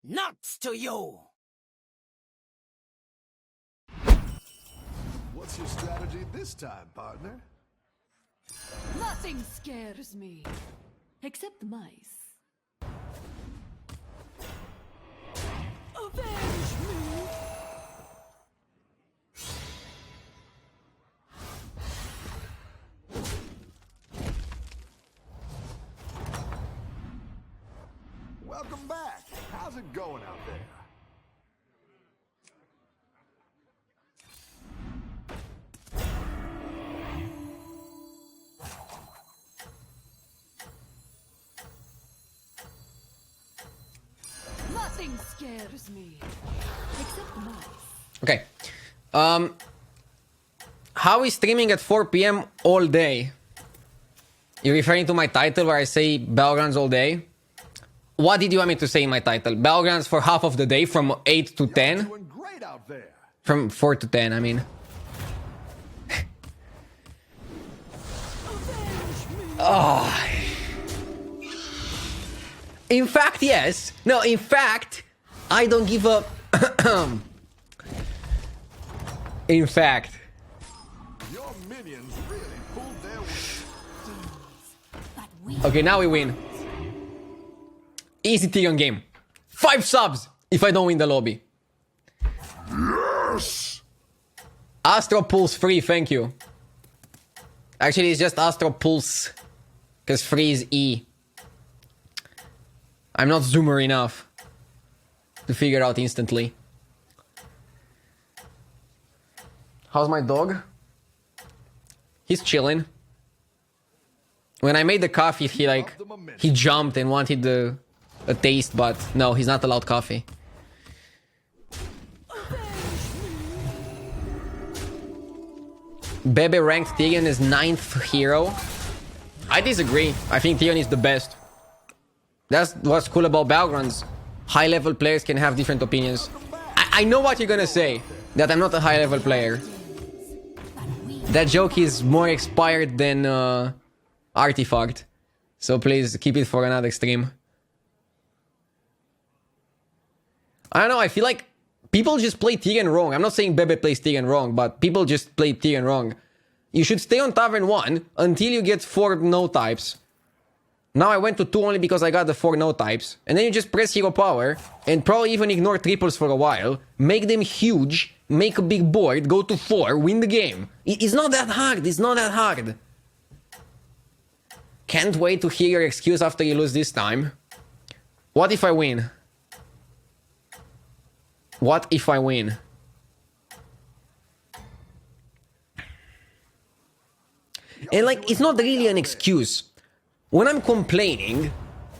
Nuts to you! What's your strategy this time, partner? Nothing scares me. Except mice. Avenge me! Welcome back. How's it going out there? Nothing scares me. Except mice. Okay. How is streaming at 4 p.m. all day? You're referring to my title where I say Battlegrounds all day? What did you want me to say in my title? Battlegrounds for half of the day from 8 to 10? Doing great out there. From 4 to 10, I mean. Oh. In fact, yes. No, in fact, I don't give a... In fact. Your minions really pulled their weight. Okay, now we win. Easy Tirion game. 5 subs if I don't win the lobby. Yes! Astro Pulse free, thank you. Actually, it's just Astro Pulse. Because free is E. I'm not zoomer enough to figure out instantly. How's my dog? He's chilling. When I made the coffee, he jumped and wanted a taste, but no, he's not allowed coffee. Bebe ranked Tirion as 9th hero. I disagree. I think Tirion is the best. That's what's cool about Battlegrounds. High level players can have different opinions. I know what you're gonna say. That I'm not a high level player. That joke is more expired than Artifact. So please keep it for another stream. I don't know, I feel like people just play Tirion wrong. I'm not saying Bebe plays Tirion wrong, but people just play Tirion wrong. You should stay on Tavern 1 until you get 4 no types. Now I went to 2 only because I got the 4 no types. And then you just press hero power and probably even ignore triples for a while. Make them huge, make a big board, go to 4, win the game. It's not that hard, it's not that hard. Can't wait to hear your excuse after you lose this time. What if I win? What if I win? And like, it's not really an excuse. When I'm complaining,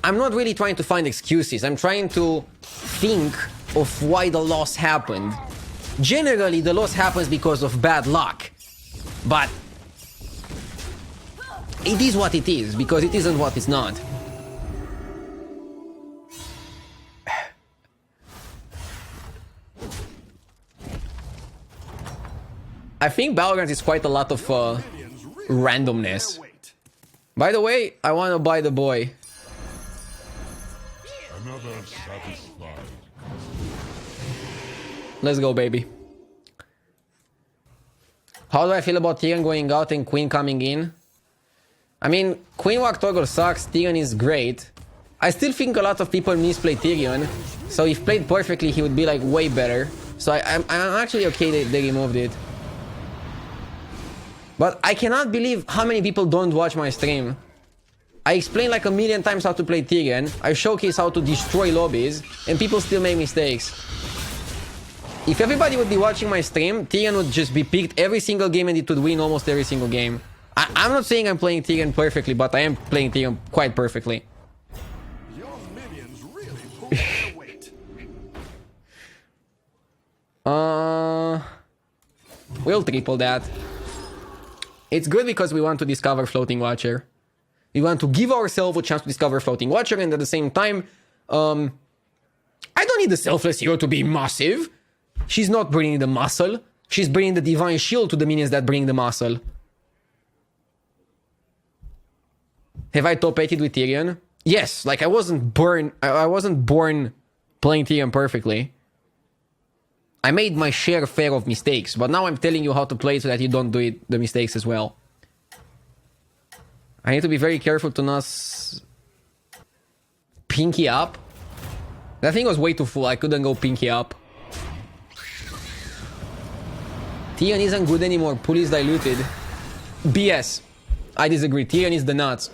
I'm not really trying to find excuses. I'm trying to think of why the loss happened. Generally, the loss happens because of bad luck. But it is what it is, because it isn't what it's not. I think Battlegrounds is quite a lot of randomness. By the way, I want to buy the boy. Another satisfied. Let's go, baby. How do I feel about Tirion going out and Queen coming in? I mean, Queen Walk Toggle sucks, Tirion is great. I still think a lot of people misplay Tirion. So if played perfectly, he would be like way better. So I'm actually okay that they removed it. But I cannot believe how many people don't watch my stream. I explain like a million times how to play Tirion. I showcase how to destroy lobbies. And people still make mistakes. If everybody would be watching my stream, Tirion would just be picked every single game and it would win almost every single game. I'm not saying I'm playing Tirion perfectly, but I am playing Tirion quite perfectly. Your minions really pulled their weight. We'll triple that. It's good because we want to discover Floating Watcher. We want to give ourselves a chance to discover Floating Watcher, and at the same time, I don't need the Selfless Hero to be massive. She's not bringing the muscle. She's bringing the Divine Shield to the minions that bring the muscle. Have I top 8'd with Tirion? Yes, like I wasn't born playing Tirion perfectly. I made my fair of mistakes, but now I'm telling you how to play so that you don't do the mistakes as well. I need to be very careful to not pinky up. That thing was way too full. I couldn't go pinky up. Tirion isn't good anymore. Pool is diluted. BS. I disagree. Tirion is the nuts.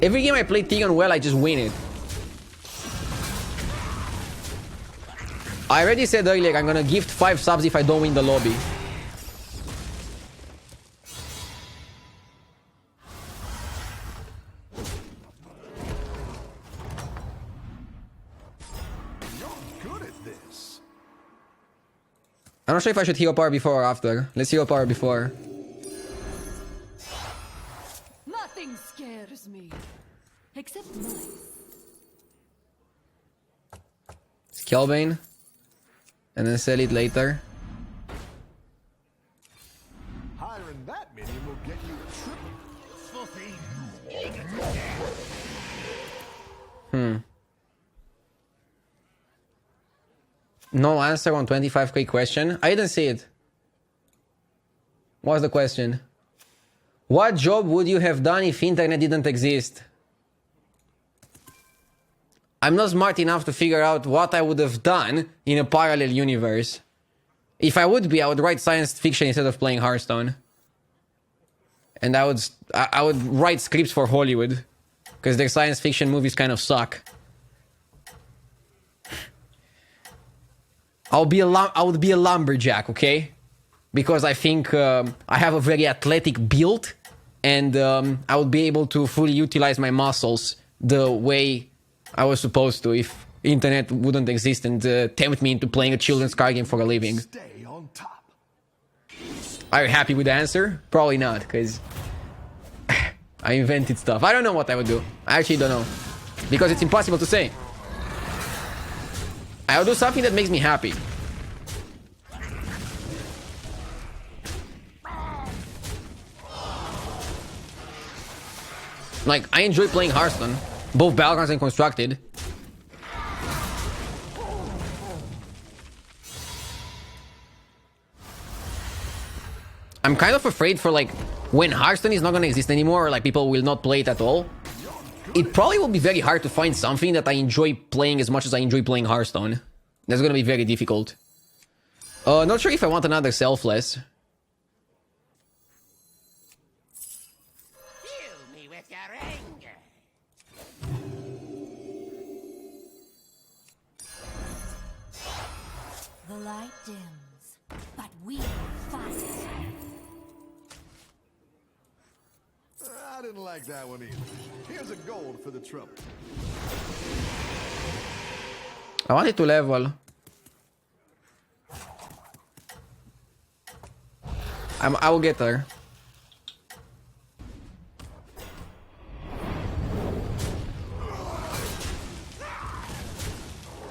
Every game I play Tirion well, I just win it. I already said earlier, I'm gonna gift 5 subs if I don't win the lobby. You're good at this. I'm not sure if I should hero power before or after. Let's hero power before. Nothing scares me. Except mice. Skellbane. And then sell it later. Hiring that minion will get you a triple. No answer on 25k question. I didn't see it. What's the question? What job would you have done if internet didn't exist? I'm not smart enough to figure out what I would have done in a parallel universe. If I would be, I would write science fiction instead of playing Hearthstone. And I would write scripts for Hollywood. Because their science fiction movies kind of suck. I would be a lumberjack, okay? Because I think I have a very athletic build. And I would be able to fully utilize my muscles the way I was supposed to if internet wouldn't exist and tempt me into playing a children's card game for a living. Stay on top. Are you happy with the answer? Probably not, because I invented stuff. I don't know what I would do. I actually don't know. Because it's impossible to say. I'll do something that makes me happy. Like, I enjoy playing Hearthstone. Both Battlegrounds and Constructed. I'm kind of afraid for, like, when Hearthstone is not gonna exist anymore, or, like, people will not play it at all. It probably will be very hard to find something that I enjoy playing as much as I enjoy playing Hearthstone. That's gonna be very difficult. Not sure if I want another Selfless. The light dims, but we fight. I didn't like that one either. Here's a gold for the trouble. I wanted to level. I will get there.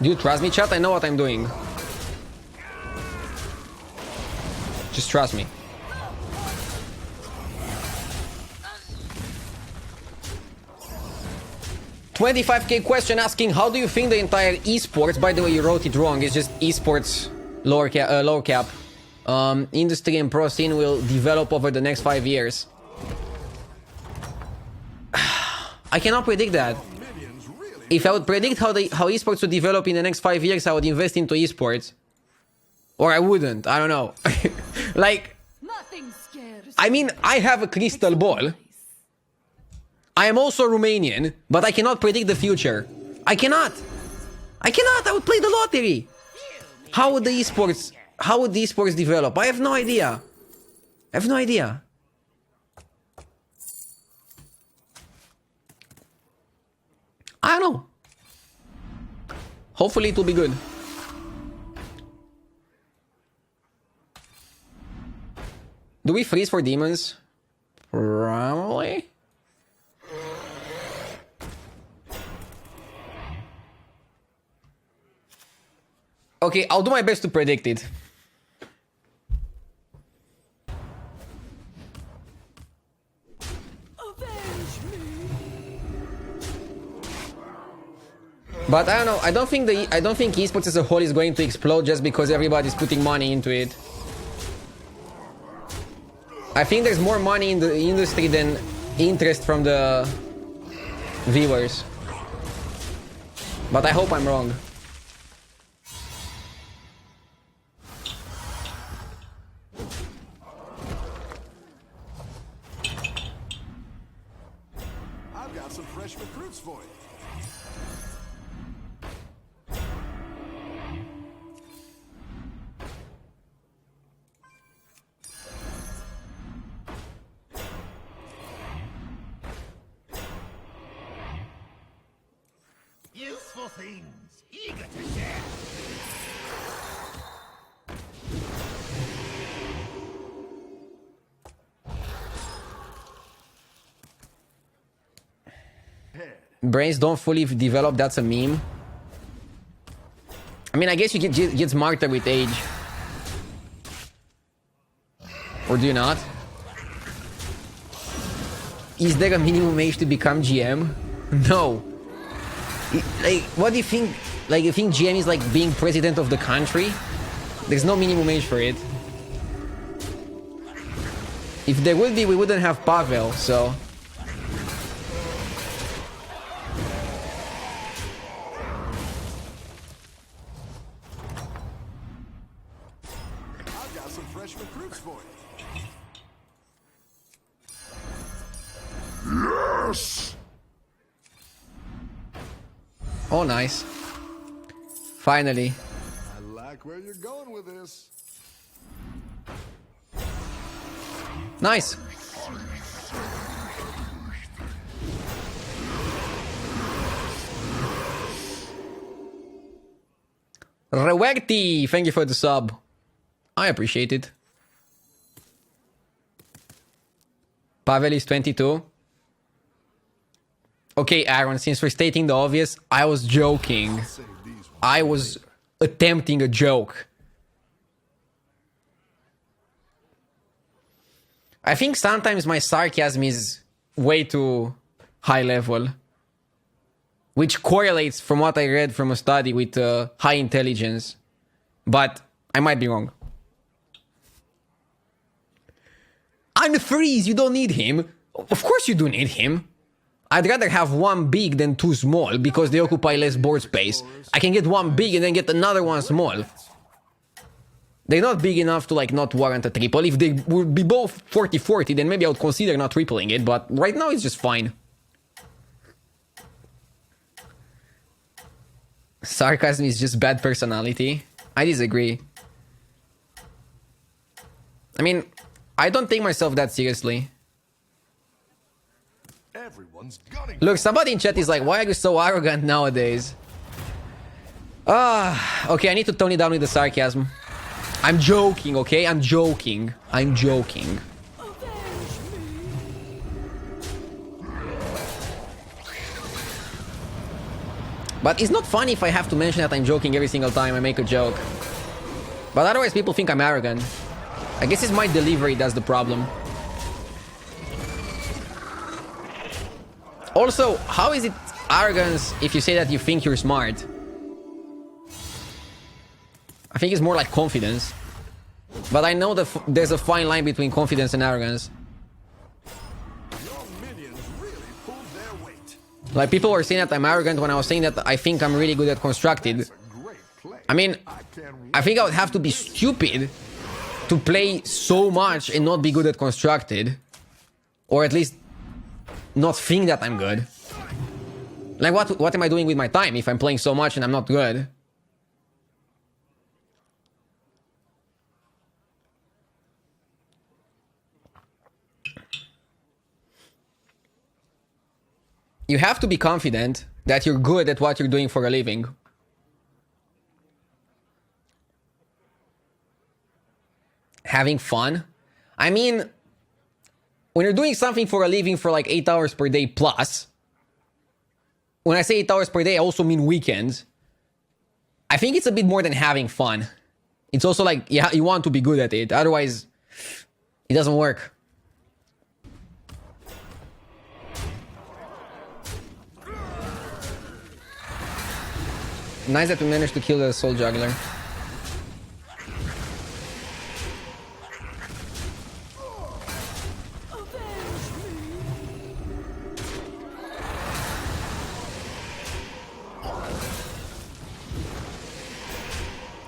Do you trust me, chat? I know what I'm doing. Just trust me. $25k question asking, how do you think the entire esports, by the way, you wrote it wrong, it's just esports lower cap, industry and pro scene will develop over the next 5 years? I cannot predict that. Minions really. If I would predict how esports would develop in the next 5 years, I would invest into esports. Or I wouldn't, I don't know. Like, Nothing scares I mean, I have a crystal ball. I am also Romanian, but I cannot predict the future. I cannot. I would play the lottery. How would the esports develop? I have no idea. I don't know. Hopefully it will be good. Do we freeze for demons? Probably. Okay, I'll do my best to predict it. Avenge me. But I don't know. I don't think esports as a whole is going to explode just because everybody's putting money into it. I think there's more money in the industry than interest from the viewers. But I hope I'm wrong. I've got some fresh recruits for you. Useful things, eager to share. Brains don't fully develop, that's a meme. I mean, I guess you get smarter with age. Or do you not? Is there a minimum age to become GM? No. Like, what do you think? Like, you think GM is like being president of the country? There's no minimum age for it. If there would be, we wouldn't have Pavel, so... I've got some fresh recruits for you. Yes! Oh, nice. Finally. I like where you're going with this. Nice. Rewerti, thank you for the sub. I appreciate it. Pavel is 22. Okay, Aaron, since we're stating the obvious, I was joking. I was attempting a joke. I think sometimes my sarcasm is way too high level. Which correlates from what I read from a study with high intelligence. But I might be wrong. Unfreeze, you don't need him. Of course you do need him. I'd rather have one big than two small because they occupy less board space. I can get one big and then get another one small. They're not big enough to like not warrant a triple. If they would be both 40-40, then maybe I would consider not tripling it, but right now it's just fine. Sarcasm is just bad personality. I disagree. I mean, I don't take myself that seriously. Everyone's gunning. Look, somebody in chat is like, why are you so arrogant nowadays? Okay, I need to tone it down with the sarcasm. I'm joking, okay? I'm joking. I'm joking. But it's not funny if I have to mention that I'm joking every single time I make a joke. But otherwise people think I'm arrogant. I guess it's my delivery that's the problem. Also, how is it arrogance if you say that you think you're smart? I think it's more like confidence. But I know that there's a fine line between confidence and arrogance. Your minions really pulled their weight. Like, people were saying that I'm arrogant when I was saying that I think I'm really good at Constructed. It's a great play. I mean, I think I would have to be stupid to play so much and not be good at Constructed. Or at least not think that I'm good. Like, what am I doing with my time if I'm playing so much and I'm not good? You have to be confident that you're good at what you're doing for a living. Having fun? I mean, when you're doing something for a living for like 8 hours per day plus, when I say 8 hours per day, I also mean weekends. I think it's a bit more than having fun. It's also like, yeah, you want to be good at it. Otherwise, it doesn't work. Nice that we managed to kill the Soul Juggler.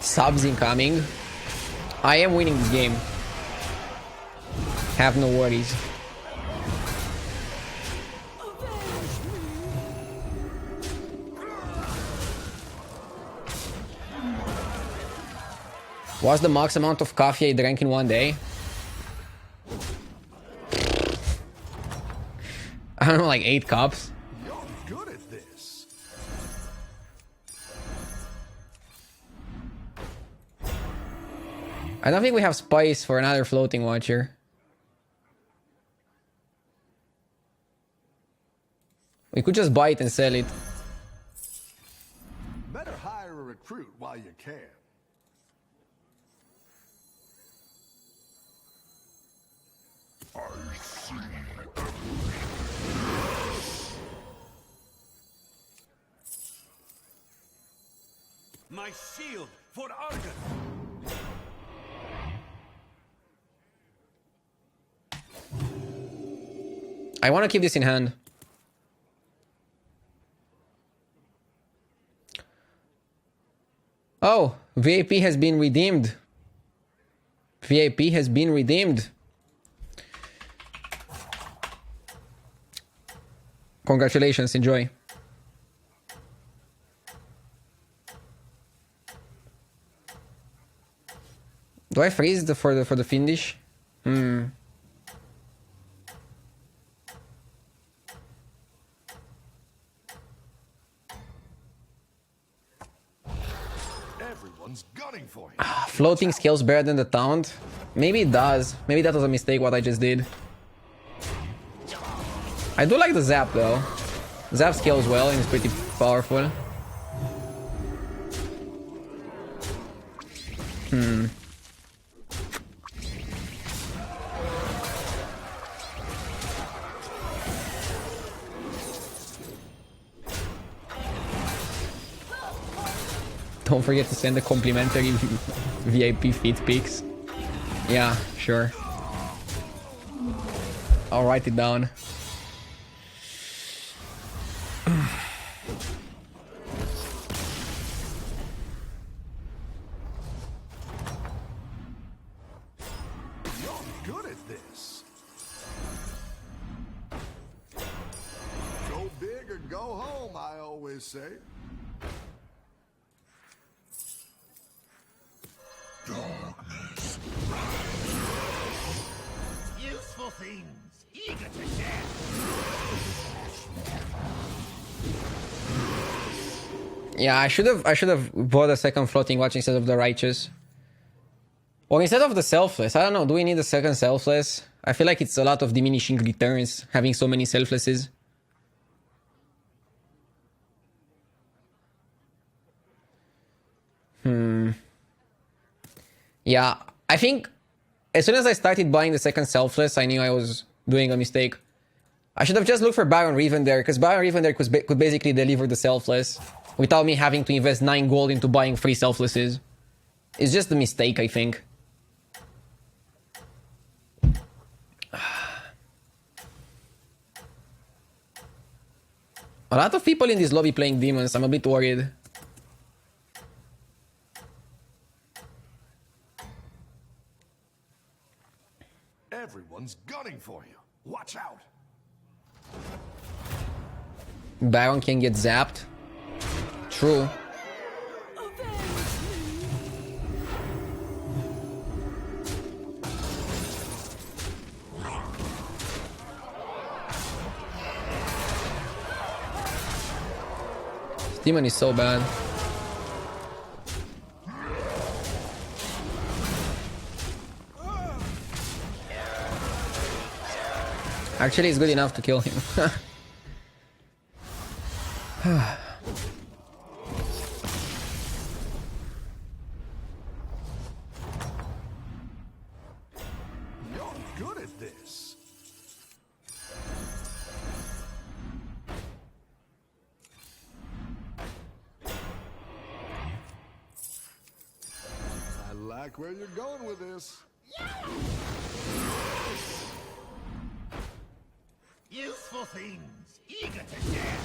Subs incoming. I am winning this game. Have no worries. What's the max amount of coffee I drank in one day? I don't know, like 8 cups. You're good at this. I don't think we have spice for another floating watcher. We could just buy it and sell it. Better hire a recruit while you can. My shield for Argus. I want to keep this in hand. Oh, VIP has been redeemed. VIP has been redeemed. Congratulations, enjoy. Do I freeze for the finish? Everyone's gunning for you. Floating scales better than the taunt? Maybe it does. Maybe that was a mistake what I just did. I do like the zap though. Zap scales well and it's pretty powerful. Don't forget to send the complimentary VIP feed pics. Yeah, sure. I'll write it down. You're good at this. Go big or go home, I always say. Useful things, eager to share. Yeah, I should have bought a second floating watch instead of the righteous. Or instead of the selfless. I don't know, do we need a second selfless? I feel like it's a lot of diminishing returns having so many selflesses. Yeah, I think as soon as I started buying the second selfless, I knew I was doing a mistake. I should have just looked for Baron Reven there, because Baron Reven there could basically deliver the selfless without me having to invest 9 gold into buying 3 selflesses. It's just a mistake, I think. A lot of people in this lobby playing demons, I'm a bit worried. Everyone's gunning for you. Watch out. Baron can get zapped. True. This demon is so bad. Actually, it's good enough to kill him. You're good at this. like where you're going with this. Useful things, eager to share.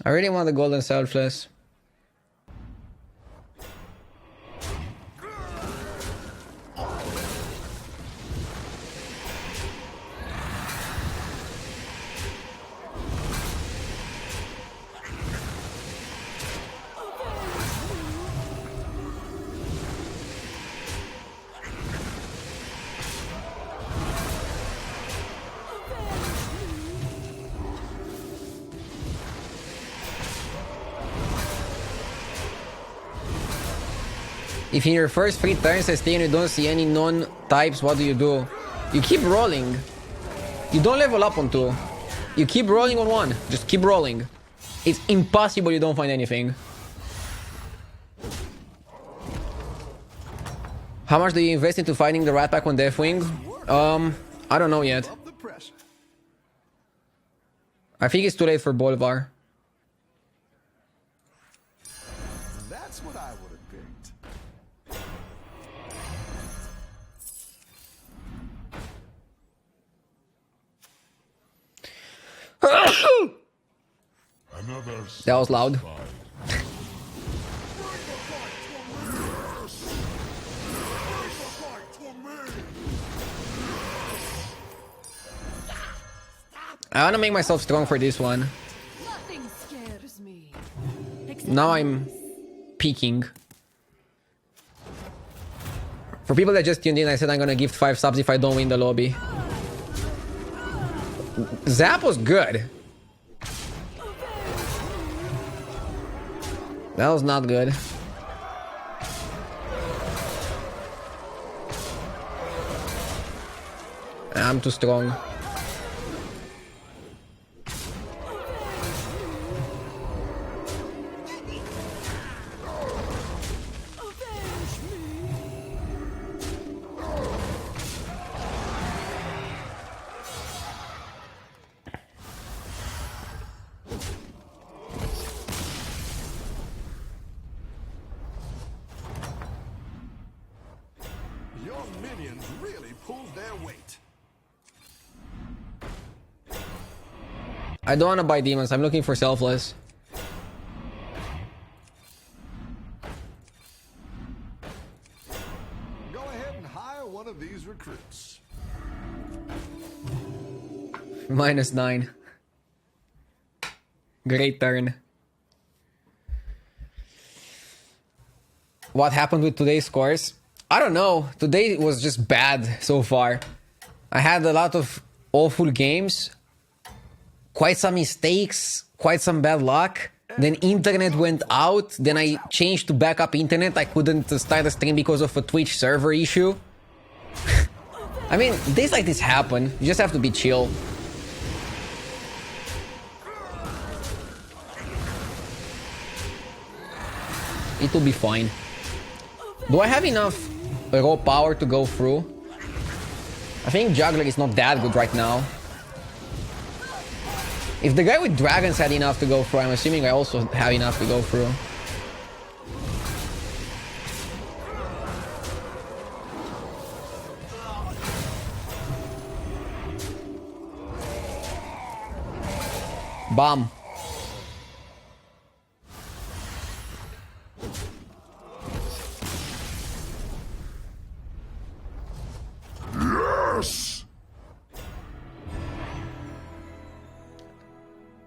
I really want the golden selfless. If in your first 3 turns as Tirion you don't see any non-types, what do? You keep rolling. You don't level up on 2. You keep rolling on 1. Just keep rolling. It's impossible you don't find anything. How much do you invest into finding the Rat Pack on Deathwing? I don't know yet. Up the pressure. I think it's too late for Bolvar. That's what I would have picked. That was loud. I wanna make myself strong for this one. Nothing scares me. Now I'm peaking. For people that just tuned in, I said I'm gonna gift 5 subs if I don't win the lobby. Zap was good. That was not good. I'm too strong. Your minions really pulled their weight. I don't want to buy demons. I'm looking for selfless. Go ahead and hire one of these recruits. -9. Great turn. What happened with today's scores? I don't know. Today was just bad so far. I had a lot of awful games. Quite some mistakes. Quite some bad luck. Then internet went out. Then I changed to backup internet. I couldn't start a stream because of a Twitch server issue. I mean, days like this happen. You just have to be chill. It will be fine. Do I have enough raw power to go through? I think Juggler is not that good right now. If the guy with dragons had enough to go through, I'm assuming I also have enough to go through. Bomb. Yes!